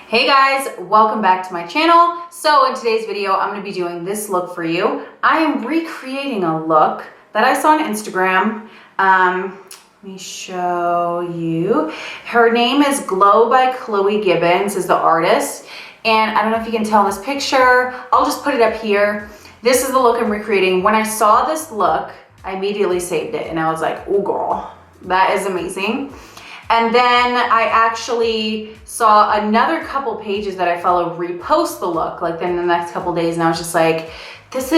Hey guys, welcome back to my channel. So in today's video, I'm going to be doing this look for you. I am recreating a look that I saw on Instagram. Let me show you. Her name is Glow by Chloe Gibbons, is the artist. And I don't know if you can tell in this picture. I'll just put it up here. This is the look I'm recreating. When I saw this look, I immediately saved it and I was like, oh girl, that is amazing. And then I actually saw another couple pages that I follow repost the look like in the next couple days, and I was just like, this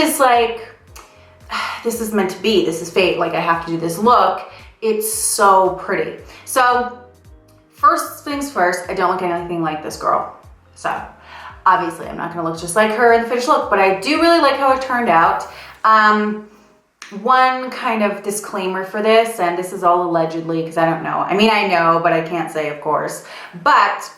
is meant to be, this is fate, like I have to do this look. It's so pretty. So first things first, I don't look anything like this girl. So obviously I'm not gonna look just like her in the finished look, but I do really like how it turned out. One kind of disclaimer for this, and this is all allegedly because I don't know. I mean, I know, but I can't say, of course. But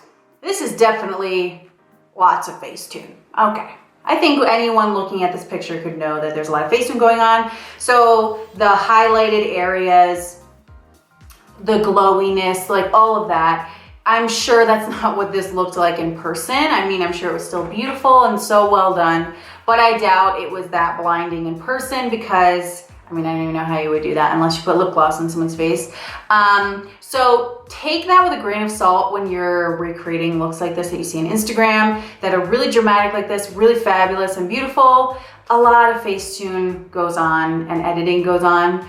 this is definitely lots of Facetune. Okay. I think anyone looking at this picture could know that there's a lot of Facetune going on. So the highlighted areas, the glowiness, like all of that, I'm sure that's not what this looked like in person. I mean, I'm sure it was still beautiful and so well done, but I doubt it was that blinding in person because, I mean, I don't even know how you would do that unless you put lip gloss on someone's face. So take that with a grain of salt when you're recreating looks like this that you see on Instagram that are really dramatic like this, really fabulous and beautiful. A lot of Facetune goes on and editing goes on.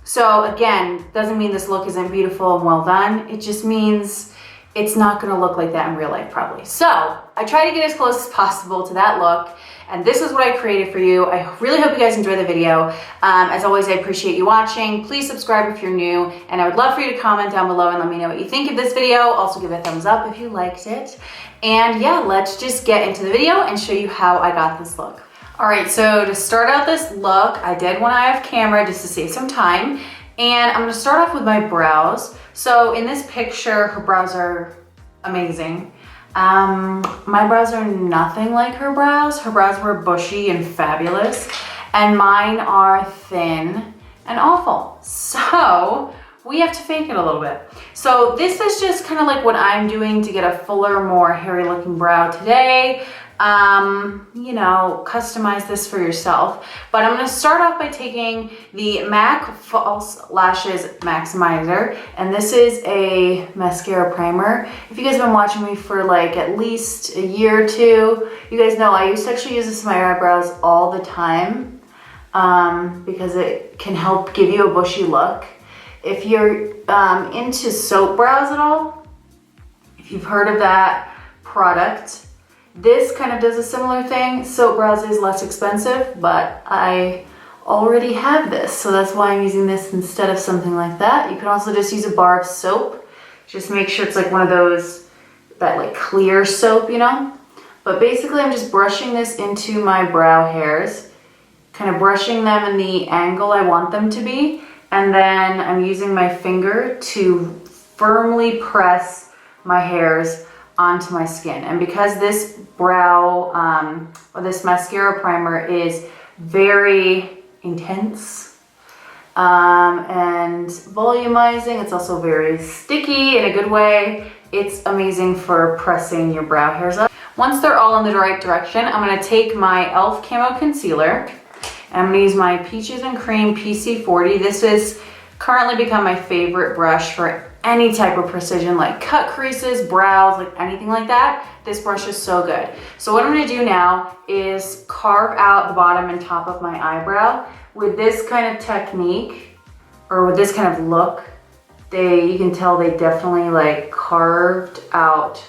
So again, doesn't mean this look isn't beautiful and well done. It just means it's not gonna look like that in real life probably. So I try to get as close as possible to that look, and this is what I created for you. I really hope you guys enjoy the video. As always, I appreciate you watching. Please subscribe if you're new, and I would love for you to comment down below and let me know what you think of this video. Also give it a thumbs up if you liked it. And yeah, let's just get into the video and show you how I got this look. All right, so to start out this look, I did one eye off camera just to save some time. And I'm gonna start off with my brows. So in this picture, her brows are amazing. My brows are nothing like her brows. Her brows were bushy and fabulous. And mine are thin and awful. So we have to fake it a little bit. So this is just kind of like what I'm doing to get a fuller, more hairy looking brow today. You know, customize this for yourself. But I'm gonna start off by taking the MAC False Lashes Maximizer, and this is a mascara primer. If you guys have been watching me for like at least a year or two, you guys know I used to actually use this in my eyebrows all the time because it can help give you a bushy look. If you're into soap brows at all, if you've heard of that product, this kind of does a similar thing. Soap brows is less expensive, but I already have this, so that's why I'm using this instead of something like that. You can also just use a bar of soap. Just make sure it's like one of those, that like clear soap, you know? But basically I'm just brushing this into my brow hairs, kind of brushing them in the angle I want them to be, and then I'm using my finger to firmly press my hairs onto my skin. And because this brow or this mascara primer is very intense and volumizing, it's also very sticky in a good way. It's amazing for pressing your brow hairs up. Once they're all in the right direction, I'm gonna take my e.l.f. Camo Concealer and I'm gonna use my Peaches and Cream PC40. This has currently become my favorite brush for any type of precision, like cut creases, brows, like anything like that. This brush is so good. So what I'm gonna do now is carve out the bottom and top of my eyebrow. With this kind of technique, or with this kind of look, you can tell they definitely like carved out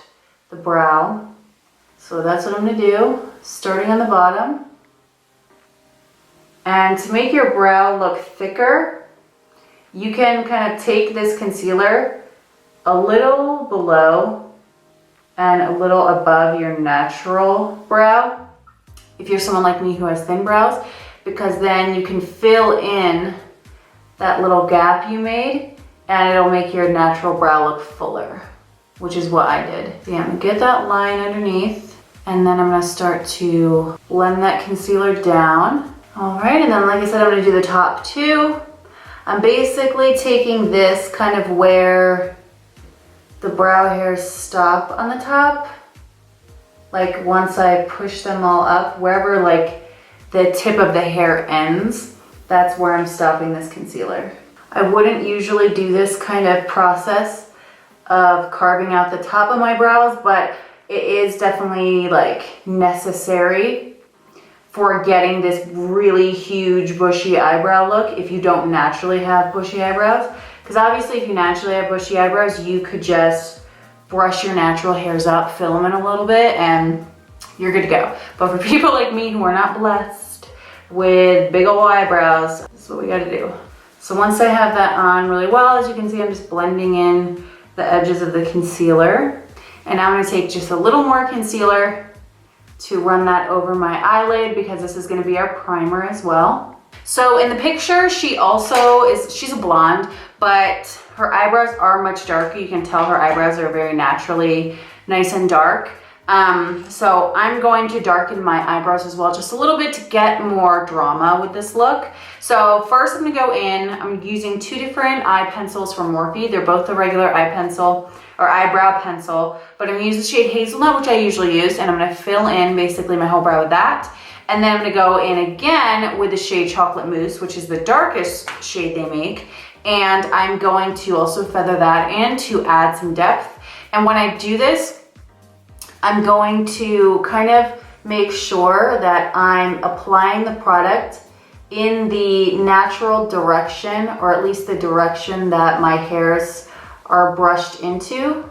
the brow. So that's what I'm gonna do, starting on the bottom. And to make your brow look thicker, you can kind of take this concealer a little below and a little above your natural brow, if you're someone like me who has thin brows, because then you can fill in that little gap you made and it'll make your natural brow look fuller, which is what I did. So yeah, I'm gonna get that line underneath, and then I'm gonna start to blend that concealer down. All right, and then like I said, I'm gonna do the top two. I'm basically taking this kind of where the brow hairs stop on the top. Like once I push them all up, wherever like the tip of the hair ends, that's where I'm stopping this concealer. I wouldn't usually do this kind of process of carving out the top of my brows, but it is definitely like necessary for getting this really huge bushy eyebrow look if you don't naturally have bushy eyebrows. Because obviously if you naturally have bushy eyebrows, you could just brush your natural hairs up, fill them in a little bit, and you're good to go. But for people like me who are not blessed with big old eyebrows, this is what we gotta do. So once I have that on really well, as you can see, I'm just blending in the edges of the concealer. And now I'm gonna take just a little more concealer to run that over my eyelid because this is gonna be our primer as well. So in the picture, she's a blonde, but her eyebrows are much darker. You can tell her eyebrows are very naturally nice and dark. So I'm going to darken my eyebrows as well, just a little bit to get more drama with this look. So first I'm gonna go in, I'm using two different eye pencils from Morphe. They're both the regular eye pencil or eyebrow pencil, but I'm gonna use the shade Hazelnut, which I usually use, and I'm gonna fill in basically my whole brow with that. And then I'm gonna go in again with the shade Chocolate Mousse, which is the darkest shade they make. And I'm going to also feather that in to add some depth. And when I do this, I'm going to kind of make sure that I'm applying the product in the natural direction, or at least the direction that my hairs are brushed into.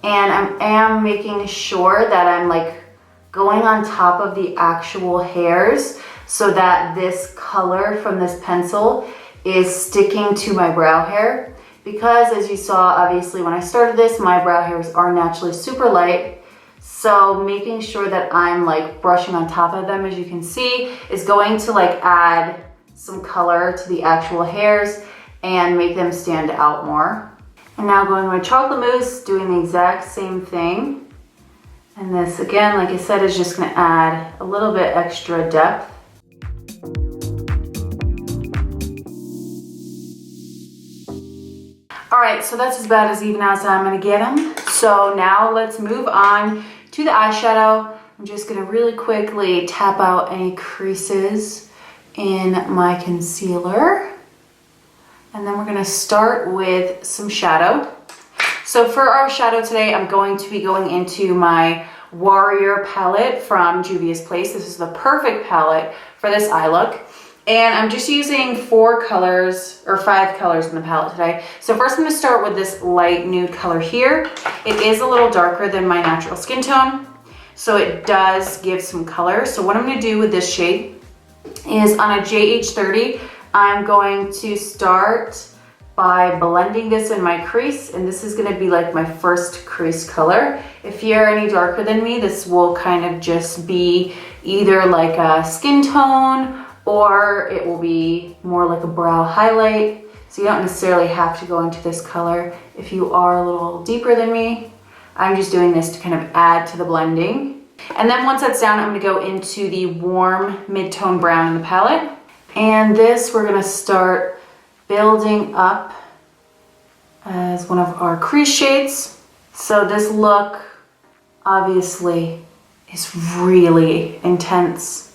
And I am making sure that I'm like going on top of the actual hairs so that this color from this pencil is sticking to my brow hair. Because as you saw, obviously when I started this, my brow hairs are naturally super light. So making sure that I'm like brushing on top of them, as you can see, is going to like add some color to the actual hairs and make them stand out more. And now going with Chocolate Mousse, doing the exact same thing. And this again, like I said, is just gonna add a little bit extra depth. All right, so that's about as even as I'm gonna get them. So now let's move on to the eyeshadow. I'm just gonna really quickly tap out any creases in my concealer. And then we're gonna start with some shadow. So for our shadow today, I'm going to be going into my Warrior palette from JUVIA'S Place. This is the perfect palette for this eye look. And I'm just using 4 colors or 5 colors in the palette today. So first I'm gonna start with this light nude color here. It is a little darker than my natural skin tone, so it does give some color. So what I'm gonna do with this shade is on a JH30, I'm going to start by blending this in my crease, and this is gonna be like my first crease color. If you're any darker than me, this will kind of just be either like a skin tone or it will be more like a brow highlight. So you don't necessarily have to go into this color if you are a little deeper than me. I'm just doing this to kind of add to the blending. And then once that's down, I'm gonna go into the warm mid-tone brown in the palette. And this we're gonna start building up as one of our crease shades. So this look obviously is really intense.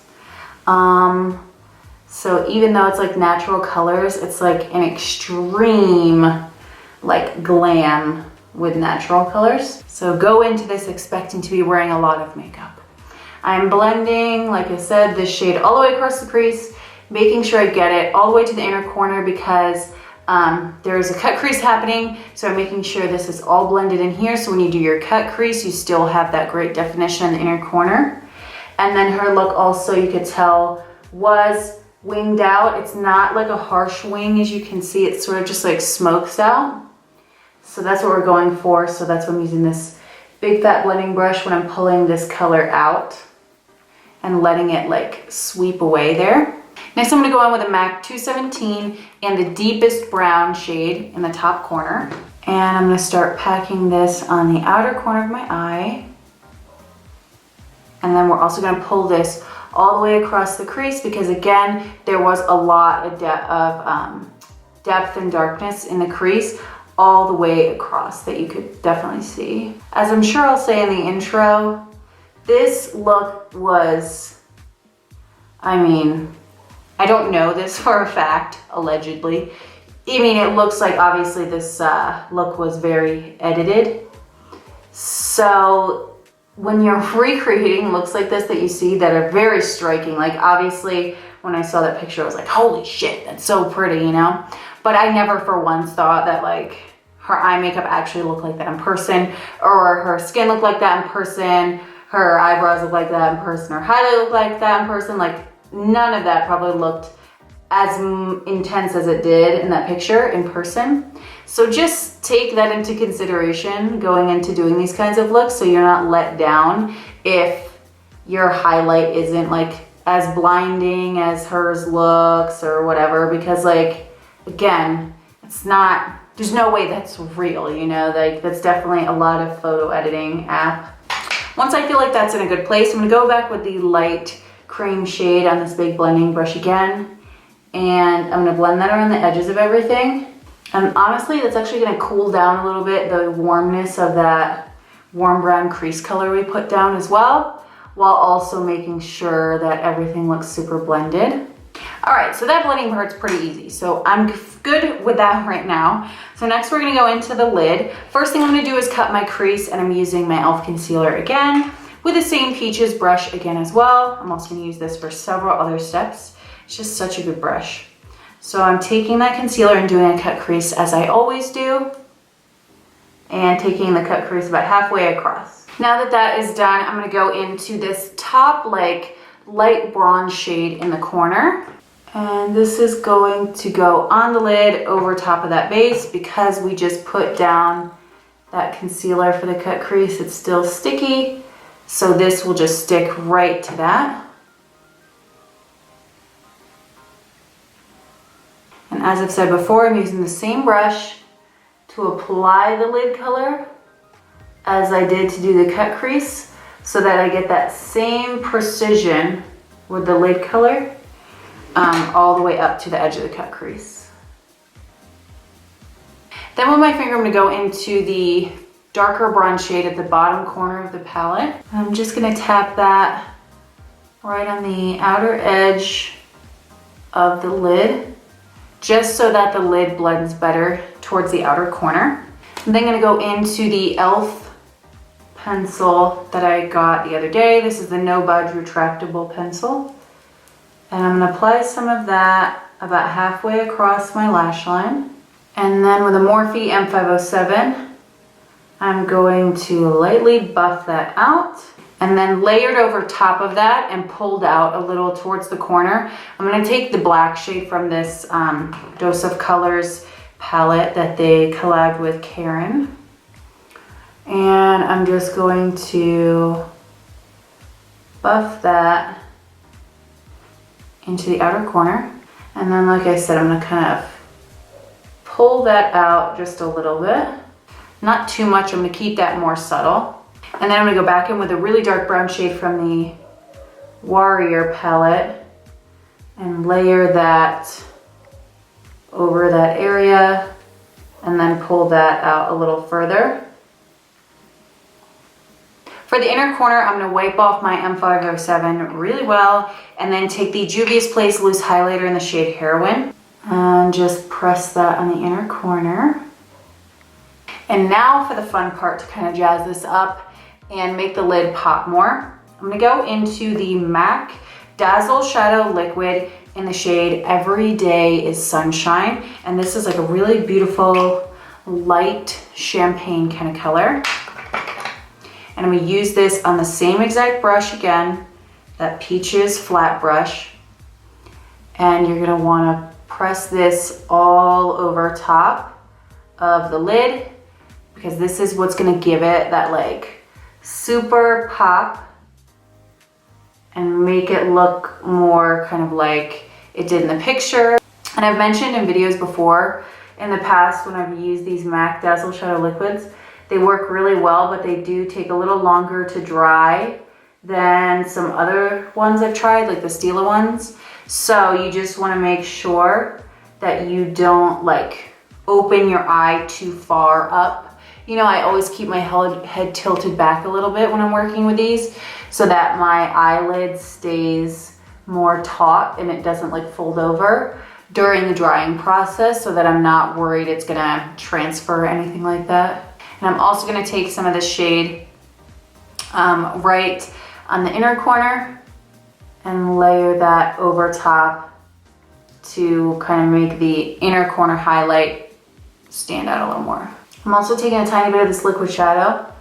So even though it's like natural colors, it's like an extreme like glam with natural colors. So go into this expecting to be wearing a lot of makeup. I'm blending, like I said, this shade all the way across the crease, making sure I get it all the way to the inner corner because there's a cut crease happening. So I'm making sure this is all blended in here. So when you do your cut crease, you still have that great definition in the inner corner. And then her look also, you could tell, was winged out. It's not like a harsh wing, as you can see. It sort of just like smokes out. So that's what we're going for. So that's why I'm using this big fat blending brush when I'm pulling this color out and letting it like sweep away there. Next I'm gonna go in with a MAC 217 and the deepest brown shade in the top corner. And I'm gonna start packing this on the outer corner of my eye. And then we're also gonna pull this all the way across the crease because again, there was a lot of depth and darkness in the crease. all the way across that you could definitely see. As I'm sure I'll say in the intro, this look was, I mean, I don't know this for a fact, allegedly. I mean, it looks like obviously this look was very edited. So when you're recreating looks like this that you see that are very striking, like obviously when I saw that picture, I was like, holy shit, that's so pretty, you know? But I never for once thought that like her eye makeup actually looked like that in person, or her skin looked like that in person, her eyebrows look like that in person, her highlight looked like that in person. Like none of that probably looked as intense as it did in that picture in person. So just take that into consideration going into doing these kinds of looks, so you're not let down if your highlight isn't like as blinding as hers looks or whatever, because like, again, it's not, there's no way that's real, you know, like that's definitely a lot of photo editing app. Once I feel like that's in a good place, I'm gonna go back with the light cream shade on this big blending brush again, and I'm gonna blend that around the edges of everything. And honestly, that's actually gonna cool down a little bit the warmness of that warm brown crease color we put down as well, while also making sure that everything looks super blended. All right, so that blending part's pretty easy. So I'm good with that right now. So next we're gonna go into the lid. First thing I'm gonna do is cut my crease, and I'm using my e.l.f. concealer again with the same Peaches brush again as well. I'm also gonna use this for several other steps. It's just such a good brush. So I'm taking that concealer and doing a cut crease as I always do, and taking the cut crease about halfway across. Now that that is done, I'm gonna go into this top like light bronze shade in the corner. And this is going to go on the lid over top of that base because we just put down that concealer for the cut crease. It's still sticky, so this will just stick right to that. And as I've said before, I'm using the same brush to apply the lid color as I did to do the cut crease, so that I get that same precision with the lid color all the way up to the edge of the cut crease. Then with my finger, I'm gonna go into the darker bronze shade at the bottom corner of the palette. I'm just gonna tap that right on the outer edge of the lid, just so that the lid blends better towards the outer corner. I'm then gonna go into the e.l.f. pencil that I got the other day. This is the No Budge retractable pencil. And I'm gonna apply some of that about halfway across my lash line. And then with a Morphe M507, I'm going to lightly buff that out. And then layered over top of that and pulled out a little towards the corner, I'm gonna take the black shade from this Dose of Colors palette that they collabed with Karen. And I'm just going to buff that into the outer corner. And then, like I said, I'm gonna kind of pull that out just a little bit. Not too much, I'm gonna keep that more subtle. And then I'm gonna go back in with a really dark brown shade from the Warrior palette and layer that over that area, and then pull that out a little further. For the inner corner, I'm gonna wipe off my M507 really well, and then take the JUVIA'S Place Loose Highlighter in the shade Heroine, and just press that on the inner corner. And now for the fun part, to kind of jazz this up and make the lid pop more. I'm gonna go into the MAC Dazzle Shadow Liquid in the shade Every Day is Sunshine. And this is like a really beautiful, light champagne kind of color. And I'm gonna use this on the same exact brush again, that Peaches flat brush. And you're gonna wanna press this all over top of the lid, because this is what's gonna give it that like super pop and make it look more kind of like it did in the picture. And I've mentioned in videos before in the past when I've used these MAC Dazzle Shadow Liquids, they work really well, but they do take a little longer to dry than some other ones I've tried, like the Stila ones. So you just wanna make sure that you don't like open your eye too far up. You know, I always keep my head tilted back a little bit when I'm working with these so that my eyelid stays more taut and it doesn't like fold over during the drying process, so that I'm not worried it's gonna transfer or anything like that. And I'm also gonna take some of this shade right on the inner corner and layer that over top to kind of make the inner corner highlight stand out a little more. I'm also taking a tiny bit of this liquid shadow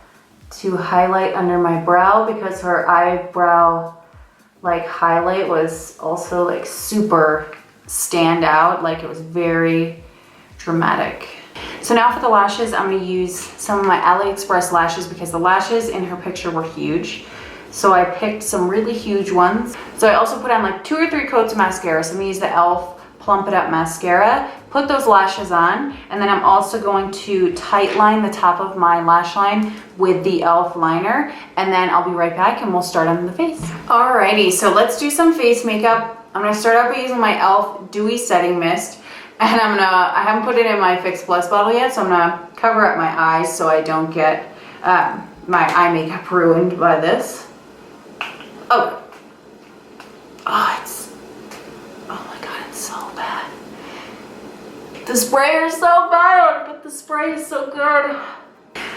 to highlight under my brow, because her eyebrow like highlight was also like super stand out, like it was very dramatic. So now for the lashes, I'm gonna use some of my AliExpress lashes because the lashes in her picture were huge. So I picked some really huge ones. So I also put on like 2 or 3 coats of mascara. So I'm gonna use the e.l.f. Plump It Up mascara, put those lashes on, and then I'm also going to tight line the top of my lash line with the e.l.f. liner, and then I'll be right back and we'll start on the face. Alrighty, so let's do some face makeup. I'm gonna start out by using my e.l.f. Dewy Setting Mist, and I haven't put it in my Fix Plus bottle yet, so I'm gonna cover up my eyes so I don't get my eye makeup ruined by this. Oh my god, it's so bad. The sprayer is so bad, but the spray is so good.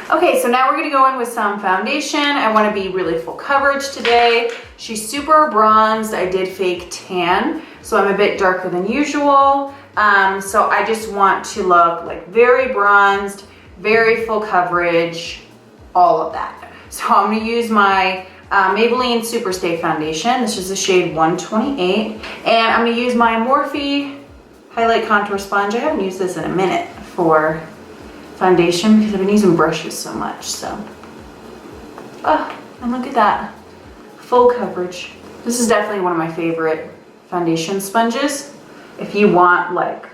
Okay, so now we're gonna go in with some foundation. I wanna be really full coverage today. She's super bronzed. I did fake tan, so I'm a bit darker than usual. So I just want to look like very bronzed, very full coverage, all of that. So I'm gonna use my Maybelline Superstay foundation. This is the shade 128. And I'm gonna use my Morphe Highlight Contour Sponge. I haven't used this in a minute for foundation because I've been using brushes so much, so. Oh, and look at that. Full coverage. This is definitely one of my favorite foundation sponges. If you want like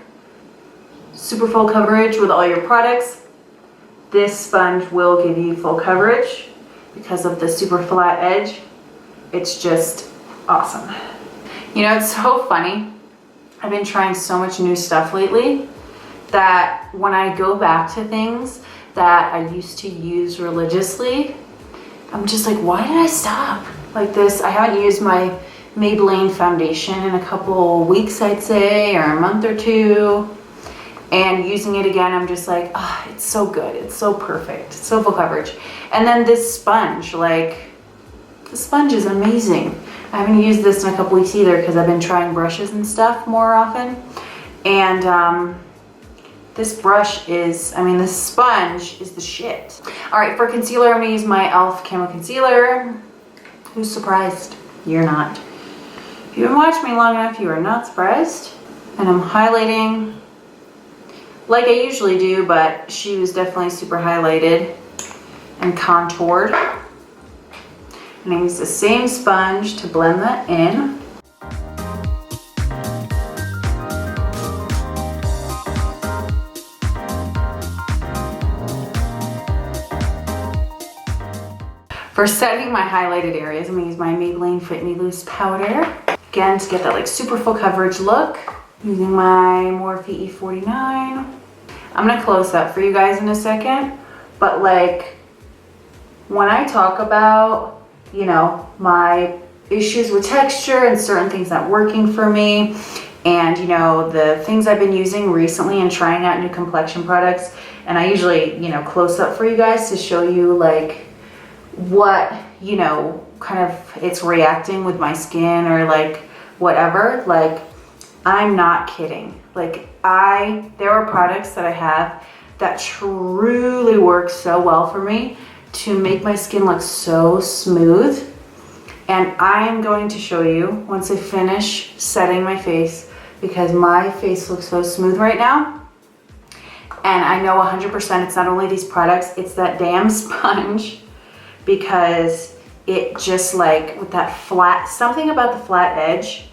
super full coverage with all your products, this sponge will give you full coverage because of the super flat edge. It's just awesome. You know, it's so funny. I've been trying so much new stuff lately that when I go back to things that I used to use religiously, I'm just like, why did I stop? Like this, I haven't used my Maybelline foundation in a couple weeks, I'd say, or a month or two. And using it again, I'm just like, oh, it's so good. It's so perfect. It's so full coverage. And then this sponge, like, the sponge is amazing. I haven't used this in a couple weeks either because I've been trying brushes and stuff more often. And this brush is, I mean, this sponge is the shit. All right, for concealer, I'm gonna use my e.l.f. Camo Concealer. Who's surprised? You're not. If you've been watching me long enough, you are not surprised. And I'm highlighting like I usually do, but she was definitely super highlighted and contoured. And I use the same sponge to blend that in. For setting my highlighted areas, I'm gonna use my Maybelline Fit Me Loose powder. Again, to get that like super full coverage look, using my Morphe E49. I'm gonna close up for you guys in a second, but like when I talk about, you know, my issues with texture and certain things not working for me, and you know, the things I've been using recently and trying out new complexion products, and I usually, you know, close up for you guys to show you like what, you know, kind of it's reacting with my skin or like whatever. Like, I'm not kidding. Like, there are products that I have that truly work so well for me to make my skin look so smooth. And I am going to show you once I finish setting my face, because my face looks so smooth right now. And I know 100% it's not only these products, it's that damn sponge, because it just like with that flat, something about the flat edge,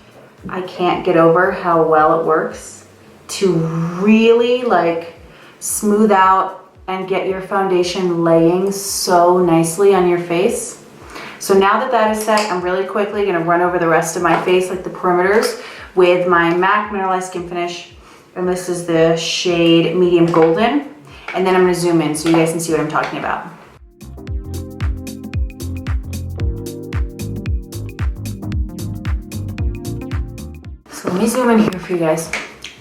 I can't get over how well it works to really like smooth out and get your foundation laying so nicely on your face. So now that that is set, I'm really quickly gonna run over the rest of my face, like the perimeters, with my MAC Mineralized Skin Finish And this is the shade Medium Golden. And then I'm gonna zoom in so you guys can see what I'm talking about. So let me zoom in here for you guys.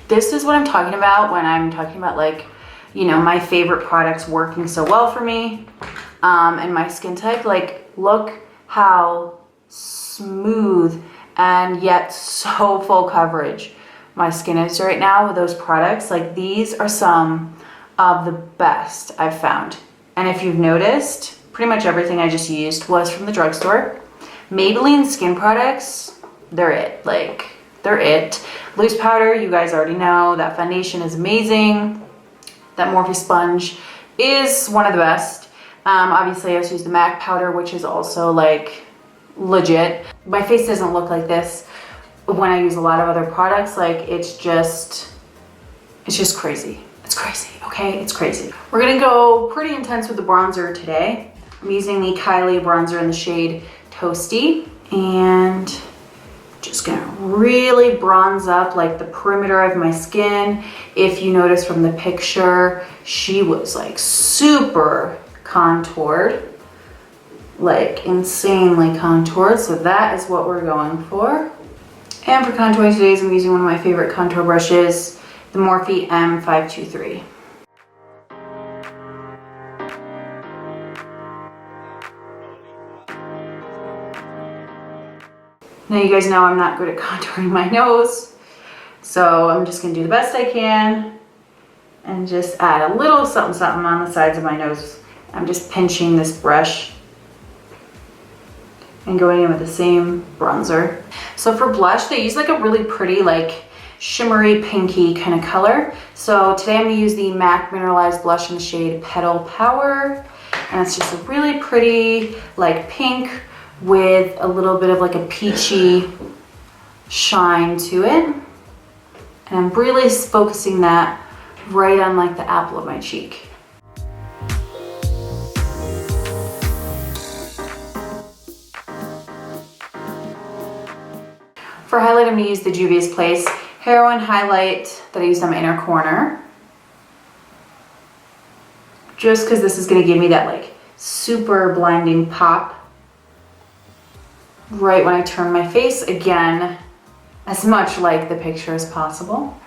This is what I'm talking about when I'm talking about like, you know, my favorite products working so well for me and my skin type. Like, look how smooth and yet so full coverage my skin is right now with those products. Like, these are some of the best I've found. And if you've noticed, pretty much everything I just used was from the drugstore. Maybelline skin products, they're it. Like, they're it. Loose powder, you guys already know. That foundation is amazing. That Morphe sponge is one of the best. Obviously, I also use the MAC powder, which is also like legit. My face doesn't look like this when I use a lot of other products. Like, it's just crazy. It's crazy, okay? It's crazy. We're gonna go pretty intense with the bronzer today. I'm using the KYLIE bronzer in the shade Toasty, and just gonna really bronze up like the perimeter of my skin. If you notice from the picture, she was like super contoured, like insanely contoured. So that is what we're going for. And for contouring today, I'm using one of my favorite contour brushes, the Morphe M523. Now you guys know I'm not good at contouring my nose, so I'm just gonna do the best I can and just add a little something something on the sides of my nose. I'm just pinching this brush and going in with the same bronzer. So for blush, they use like a really pretty, like shimmery pinky kind of color. So today I'm gonna use the MAC Mineralized blush in the shade Petal Power. And it's just a really pretty like pink with a little bit of like a peachy shine to it. And I'm really focusing that right on like the apple of my cheek. For highlight, I'm gonna use the JUVIA'S Heroine highlight that I used on my inner corner. Just because this is gonna give me that like super blinding pop right when I turn my face, again, as much like the picture as possible.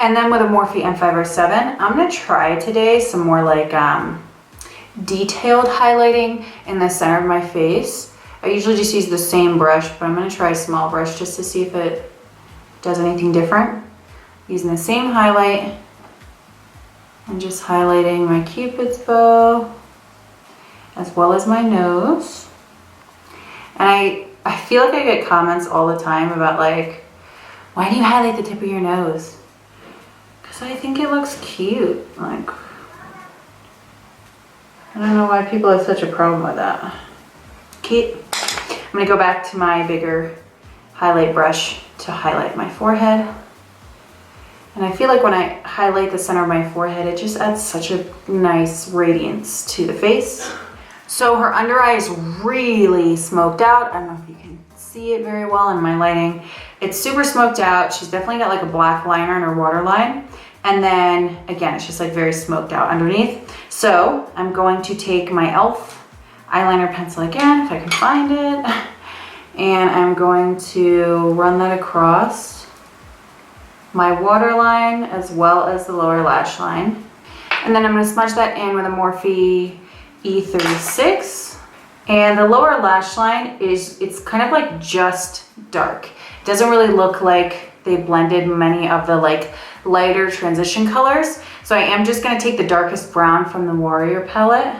And then with a Morphe M507, I'm gonna try today some more like detailed highlighting in the center of my face. I usually just use the same brush, but I'm gonna try a small brush just to see if it does anything different. Using the same highlight and just highlighting my Cupid's bow as well as my nose. And I feel like I get comments all the time about like, why do you highlight the tip of your nose? Because I think it looks cute. Like, I don't know why people have such a problem with that. Okay, I'm gonna go back to my bigger highlight brush to highlight my forehead. And I feel like when I highlight the center of my forehead, it just adds such a nice radiance to the face. So her under eye is really smoked out. I don't know if you can see it very well in my lighting. It's super smoked out. She's definitely got like a black liner in her waterline. And then again, it's just like very smoked out underneath. So I'm going to take my e.l.f. eyeliner pencil again, if I can find it. And I'm going to run that across my waterline as well as the lower lash line. And then I'm gonna smudge that in with a Morphe E36. And the lower lash line it's kind of like just dark. It doesn't really look like they blended many of the like lighter transition colors. So I am just gonna take the darkest brown from the Warrior palette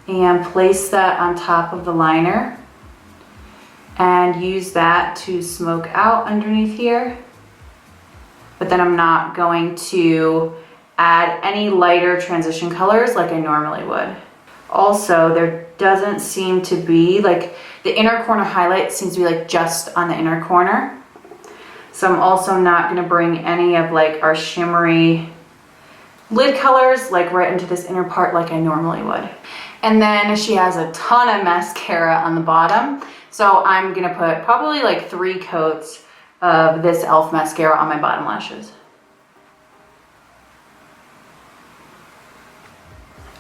and place that on top of the liner and use that to smoke out underneath here. But then I'm not going to add any lighter transition colors like I normally would. Also, there doesn't seem to be, like the inner corner highlight seems to be like just on the inner corner. So I'm also not gonna bring any of like our shimmery lid colors like right into this inner part like I normally would. And then she has a ton of mascara on the bottom. So I'm gonna put probably like 3 coats of this e.l.f. mascara on my bottom lashes.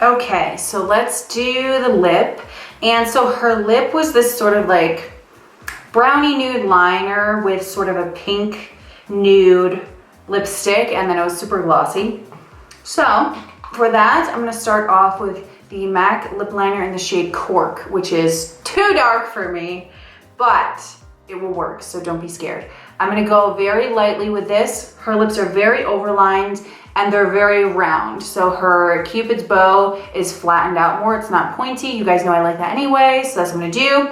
Okay, so let's do the lip. And so her lip was this sort of like brownie nude liner with sort of a pink nude lipstick, and then it was super glossy. So for that, I'm gonna start off with the MAC lip liner in the shade Cork, which is too dark for me, but it will work, so don't be scared. I'm gonna go very lightly with this. Her lips are very overlined and they're very round. So her Cupid's bow is flattened out more. It's not pointy. You guys know I like that anyway, so that's what I'm gonna do.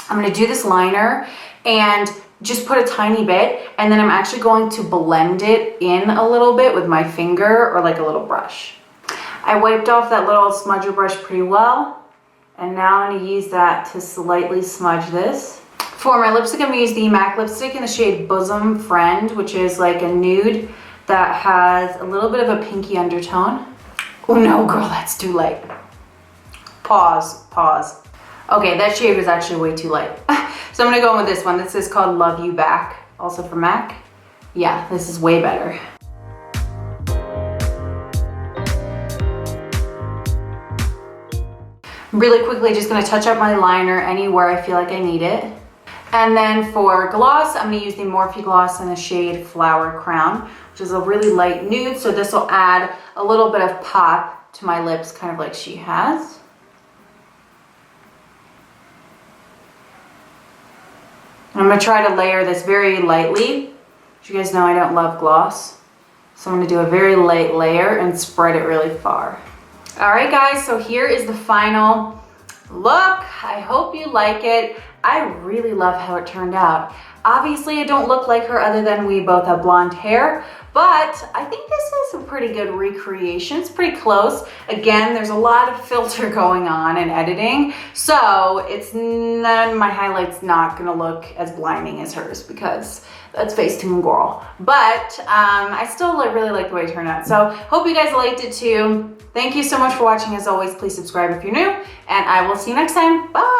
I'm gonna do this liner and just put a tiny bit, and then I'm actually going to blend it in a little bit with my finger or like a little brush. I wiped off that little smudger brush pretty well, and now I'm gonna use that to slightly smudge this. For my lipstick, I'm gonna use the MAC lipstick in the shade Bosom Friend, which is like a nude that has a little bit of a pinky undertone. Oh no, girl, that's too light. Pause. Okay, that shade was actually way too light. So I'm gonna go in with this one. This is called Love You Back, also from MAC. Yeah, this is way better. Really quickly, just gonna touch up my liner anywhere I feel like I need it. And then for gloss, I'm gonna use the Morphe gloss in the shade Flower Crown, which is a really light nude. So this will add a little bit of pop to my lips, kind of like she has. I'm gonna try to layer this very lightly. As you guys know, I don't love gloss. So I'm gonna do a very light layer and spread it really far. All right, guys, so here is the final look. I hope you like it. I really love how it turned out. Obviously, I don't look like her other than we both have blonde hair, but I think this is a pretty good recreation. It's pretty close. Again, there's a lot of filter going on and editing, so it's my highlight's not gonna look as blinding as hers because that's Facetune girl. But I still really like the way it turned out. So hope you guys liked it too. Thank you so much for watching. As always, please subscribe if you're new, and I will see you next time. Bye.